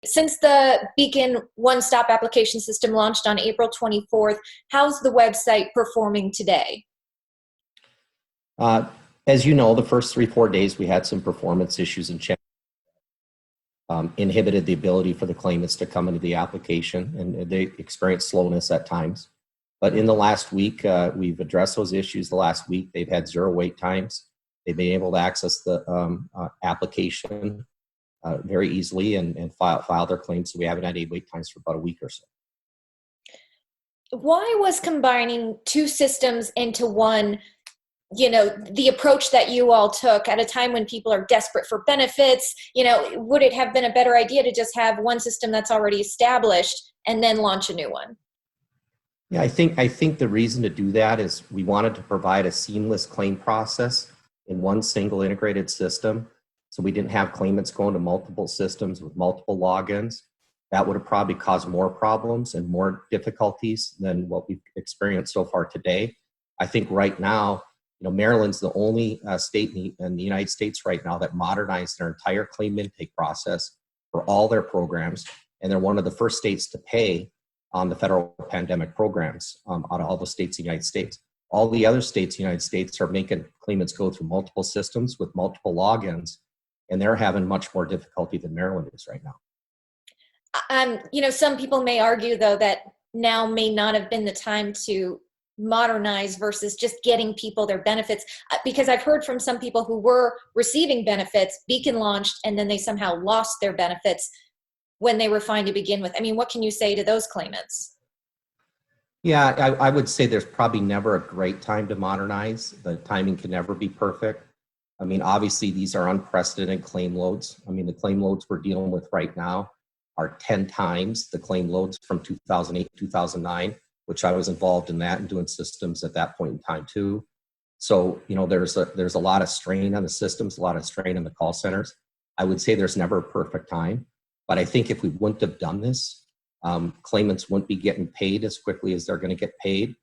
since the Beacon one-stop application system launched on April 24th, how's the website performing today? As you know, the first 3-4 days we had some performance issues and inhibited the ability for the claimants to come into the application, and they experienced slowness at times. But in the last week, we've addressed those issues. The last week, they've had 0 wait times. They've been able to access the application very easily and file their claims. So we haven't had any wait times for about a week or so. Why was combining 2 systems into one, the approach that you all took at a time when people are desperate for benefits? Would it have been a better idea to just have one system that's already established and then launch a new one? Yeah, I think the reason to do that is we wanted to provide a seamless claim process in one single integrated system. So we didn't have claimants going to multiple systems with multiple logins. That would have probably caused more problems and more difficulties than what we've experienced so far today. I think right now, Maryland's the only state in the United States right now that modernized their entire claim intake process for all their programs. And they're one of the first states to pay on the federal pandemic programs out of all the states in the United States. All the other states in the United States are making claimants go through multiple systems with multiple logins, and they're having much more difficulty than Maryland is right now. Some people may argue, though, that now may not have been the time to modernize versus just getting people their benefits, because I've heard from some people who were receiving benefits, Beacon launched, and then they somehow lost their benefits when they were fine to begin with. I mean, what can you say to those claimants? Yeah, I would say there's probably never a great time to modernize. The timing can never be perfect. I mean, obviously, these are unprecedented claim loads. I mean, the claim loads we're dealing with right now are 10 times the claim loads from 2008, 2009, which I was involved in that and doing systems at that point in time too. So, there's a lot of strain on the systems, a lot of strain on the call centers. I would say there's never a perfect time, but I think if we wouldn't have done this, claimants wouldn't be getting paid as quickly as they're going to get paid.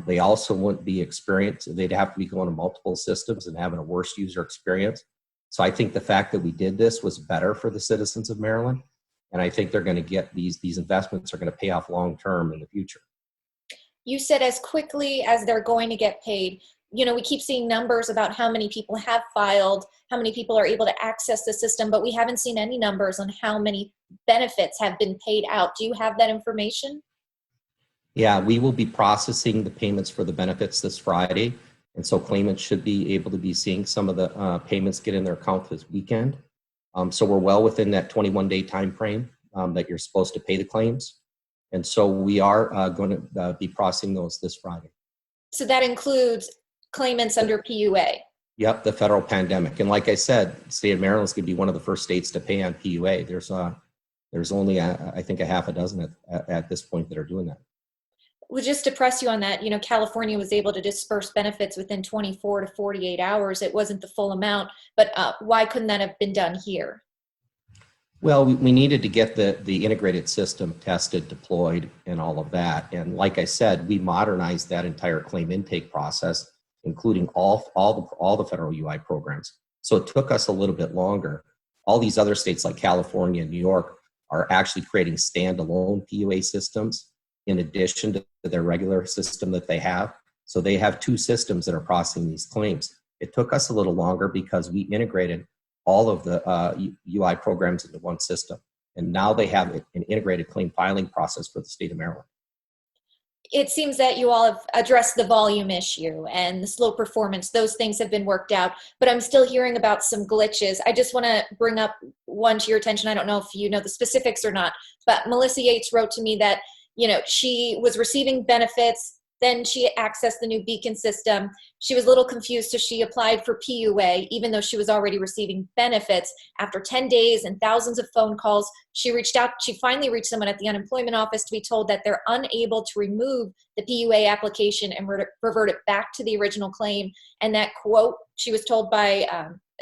They also wouldn't be experienced. They'd have to be going to multiple systems and having a worse user experience. So I think the fact that we did this was better for the citizens of Maryland. And I think they're going to get these investments are going to pay off long term in the future. You said as quickly as they're going to get paid. We keep seeing numbers about how many people have filed, how many people are able to access the system, but we haven't seen any numbers on how many benefits have been paid out. Do you have that information? Yeah, we will be processing the payments for the benefits this Friday. And so claimants should be able to be seeing some of the payments get in their account this weekend. So we're well within that 21-day time frame that you're supposed to pay the claims. And so we are going to be processing those this Friday. So that includes claimants under PUA? Yep, the federal pandemic. And like I said, the state of Maryland is going to be one of the first states to pay on PUA. There's only, I think, a half a dozen at this point that are doing that. Well, just to press you on that, California was able to disperse benefits within 24 to 48 hours. It wasn't the full amount, but why couldn't that have been done here? Well, we needed to get the integrated system tested, deployed, and all of that. And like I said, we modernized that entire claim intake process, including all the federal UI programs. So it took us a little bit longer. All these other states like California and New York are actually creating standalone PUA systems in addition to their regular system that they have. So they have 2 systems that are processing these claims. It took us a little longer because we integrated all of the UI programs into one system. And now they have an integrated claim filing process for the state of Maryland. It seems that you all have addressed the volume issue and the slow performance. Those things have been worked out, but I'm still hearing about some glitches. I just want to bring up one to your attention. I don't know if you know the specifics or not, but Melissa Yates wrote to me that she was receiving benefits, then she accessed the new Beacon system. She was a little confused, so she applied for PUA, even though she was already receiving benefits. After 10 days and thousands of phone calls, she finally reached someone at the unemployment office to be told that they're unable to remove the PUA application and revert it back to the original claim. And that quote, she was told by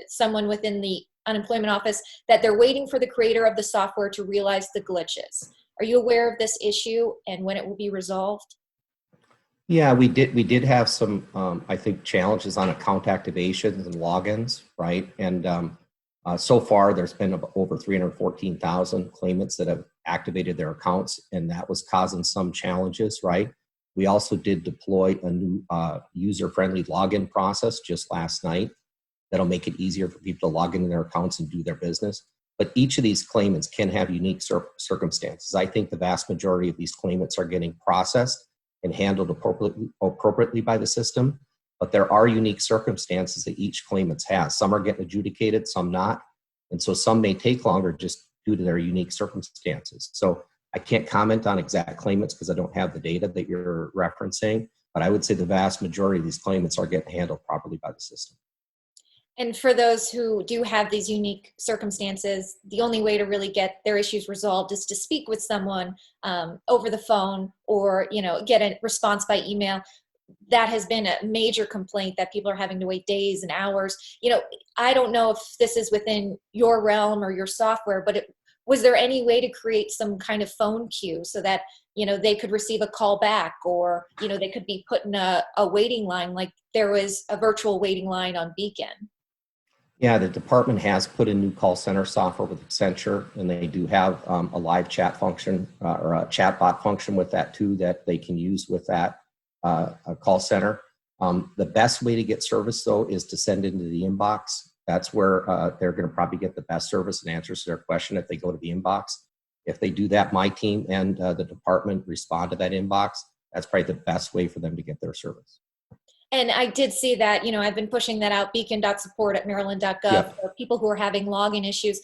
someone within the unemployment office that they're waiting for the creator of the software to realize the glitches. Are you aware of this issue and when it will be resolved? Yeah, we did have some, I think, challenges on account activations and logins, right? And So far, there's been over 314,000 claimants that have activated their accounts, and that was causing some challenges, right? We also did deploy a new user-friendly login process just last night that'll make it easier for people to log into their accounts and do their business. But each of these claimants can have unique circumstances. I think the vast majority of these claimants are getting processed and handled appropriately by the system. But there are unique circumstances that each claimant has. Some are getting adjudicated, some not. And so some may take longer just due to their unique circumstances. So I can't comment on exact claimants because I don't have the data that you're referencing, but I would say the vast majority of these claimants are getting handled properly by the system. And for those who do have these unique circumstances, the only way to really get their issues resolved is to speak with someone over the phone, or get a response by email. That has been a major complaint, that people are having to wait days and hours. I don't know if this is within your realm or your software, but was there any way to create some kind of phone queue so that they could receive a call back, or they could be put in a waiting line, like there was a virtual waiting line on Beacon? Yeah, the department has put in new call center software with Accenture, and they do have a live chat function or a chatbot function with that too that they can use with that call center. The best way to get service, though, is to send into the inbox. That's where they're going to probably get the best service and answers to their question if they go to the inbox. If they do that, my team and the department respond to that inbox. That's probably the best way for them to get their service. And I did see that, I've been pushing that out, beacon.support@maryland.gov, Yep. for people who are having login issues.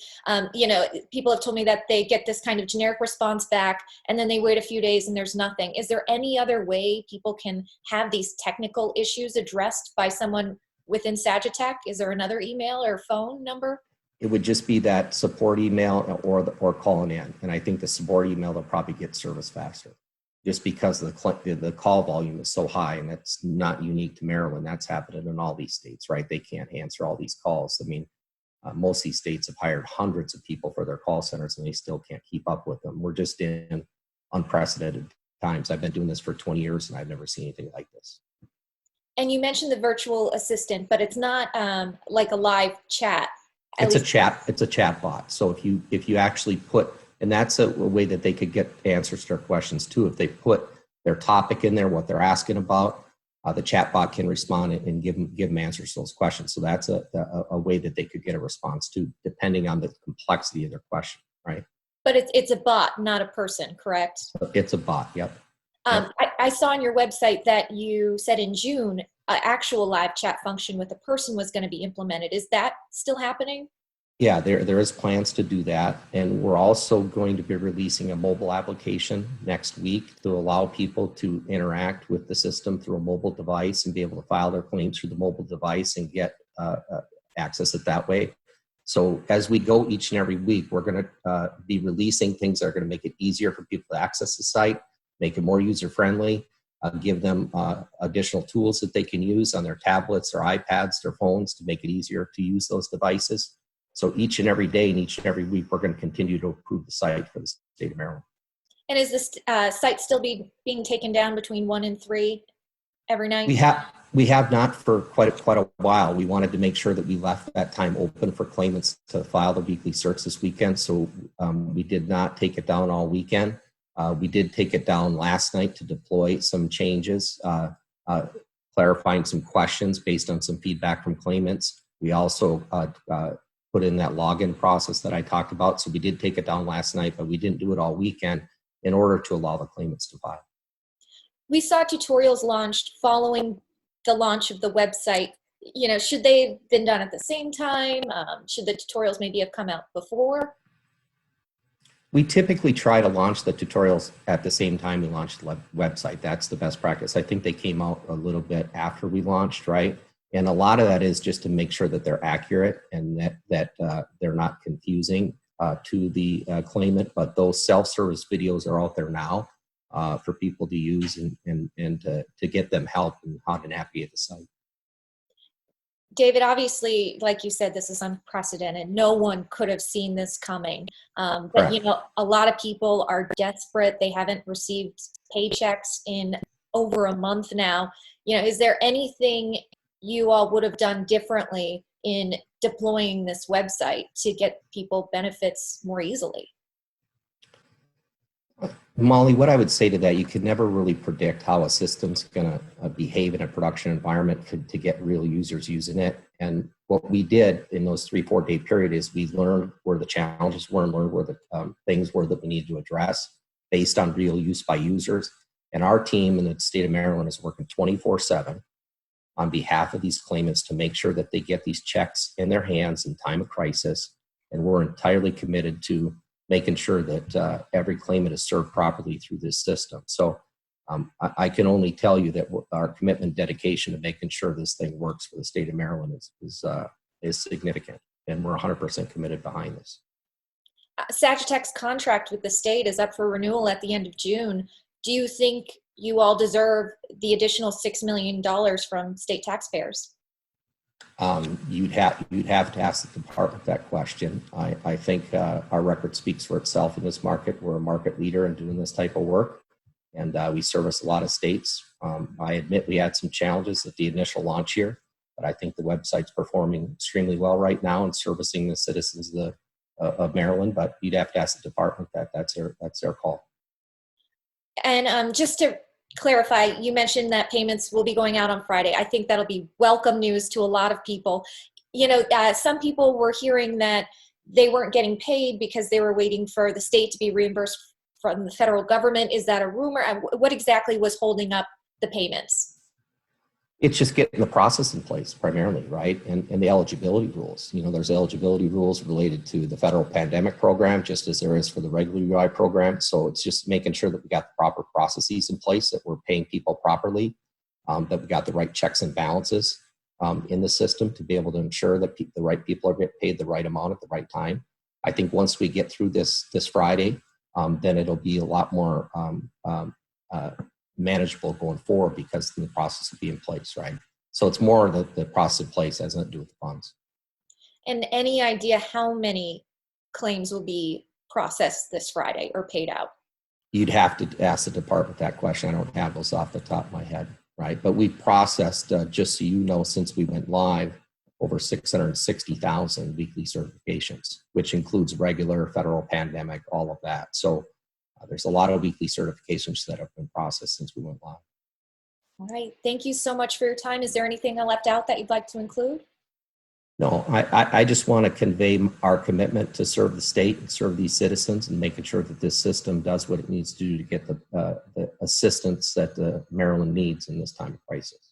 People have told me that they get this kind of generic response back, and then they wait a few days and there's nothing. Is there any other way people can have these technical issues addressed by someone within Sagitec? Is there another email or phone number? It would just be that support email or calling in. And I think the support email, they'll probably get service faster, just because the call volume is so high, and that's not unique to Maryland. That's happening in all these states, right? They can't answer all these calls. I mean, most of these states have hired hundreds of people for their call centers, and they still can't keep up with them. We're just in unprecedented times. I've been doing this for 20 years, and I've never seen anything like this. And you mentioned the virtual assistant, but it's not like a live chat. It's a chat. It's a chat bot. So if you actually put, and that's a way that they could get answers to their questions too. If they put their topic in there, what they're asking about, the chat bot can respond and give them answers to those questions. So that's a way that they could get a response to, depending on the complexity of their question, right? But it's a bot, not a person, correct? It's a bot. Yep. I saw on your website that you said in June, an actual live chat function with a person was going to be implemented. Is that still happening? Yeah, there is plans to do that. And we're also going to be releasing a mobile application next week to allow people to interact with the system through a mobile device and be able to file their claims through the mobile device and get access it that way. So as we go each and every week, we're going to be releasing things that are going to make it easier for people to access the site, make it more user-friendly, give them additional tools that they can use on their tablets, their iPads, their phones to make it easier to use those devices. So each and every day and each and every week, we're going to continue to improve the site for the state of Maryland. And is this site still being taken down between 1 and 3 every night? We have not for quite a while. We wanted to make sure that we left that time open for claimants to file the weekly certs this weekend. So we did not take it down all weekend. We did take it down last night to deploy some changes, clarifying some questions based on some feedback from claimants. We also put in that login process that I talked about. So we did take it down last night, but we didn't do it all weekend in order to allow the claimants to file. We saw tutorials launched following the launch of the website. Should they have been done at the same time? Should the tutorials maybe have come out before? We typically try to launch the tutorials at the same time we launch the website. That's the best practice. I think they came out a little bit after we launched, right? And a lot of that is just to make sure that they're accurate and that they're not confusing to the claimant. But those self-service videos are out there now for people to use and to get them help in how to navigate the site. David, obviously, like you said, this is unprecedented. No one could have seen this coming. But, a lot of people are desperate. They haven't received paychecks in over a month now. Is there anything you all would have done differently in deploying this website to get people benefits more easily? Molly, what I would say to that, you can never really predict how a system's going to behave in a production environment to get real users using it. And what we did in those 3-4 day period is we learned where the challenges were and learned where the things were that we needed to address based on real use by users. And our team in the state of Maryland is working 24/7 on behalf of these claimants to make sure that they get these checks in their hands in time of crisis. And we're entirely committed to making sure that every claimant is served properly through this system. So I can only tell you that our commitment, dedication to making sure this thing works for the state of Maryland is significant, and we're 100% committed behind this. Sagitec's contract with the state is up for renewal at the end of June. Do you think you all deserve the additional $6 million from state taxpayers? You'd have to ask the department that question. I think our record speaks for itself in this market. We're a market leader in doing this type of work, and we service a lot of states. I admit we had some challenges at the initial launch year, but I think the website's performing extremely well right now and servicing the citizens of Maryland. But you'd have to ask the department that. That's their call. And just to clarify, you mentioned that payments will be going out on Friday. I think that'll be welcome news to a lot of people. You know, some people were hearing that they weren't getting paid because they were waiting for the state to be reimbursed from the federal government. Is that a rumor? What exactly was holding up the payments? It's just getting the process in place primarily, right? And the eligibility rules. You know, there's eligibility rules related to the federal pandemic program, just as there is for the regular UI program. So it's just making sure that we got the proper processes in place, that we're paying people properly, that we got the right checks and balances in the system to be able to ensure that the right people are getting paid the right amount at the right time. I think once we get through this Friday, then it'll be a lot more manageable going forward because the process will be in place, right? So it's more the process in place has nothing to do with the funds. And any idea how many claims will be processed this Friday or paid out? You'd have to ask the department that question. I don't have those off the top of my head, right? But we processed, just so you know, since we went live, over 660,000 weekly certifications, which includes regular, federal, pandemic, all of that. So there's a lot of weekly certifications that have been processed since we went live. All right. Thank you so much for your time. Is there anything I left out that you'd like to include? No, I just want to convey our commitment to serve the state and serve these citizens and making sure that this system does what it needs to do to get the assistance that Maryland needs in this time of crisis.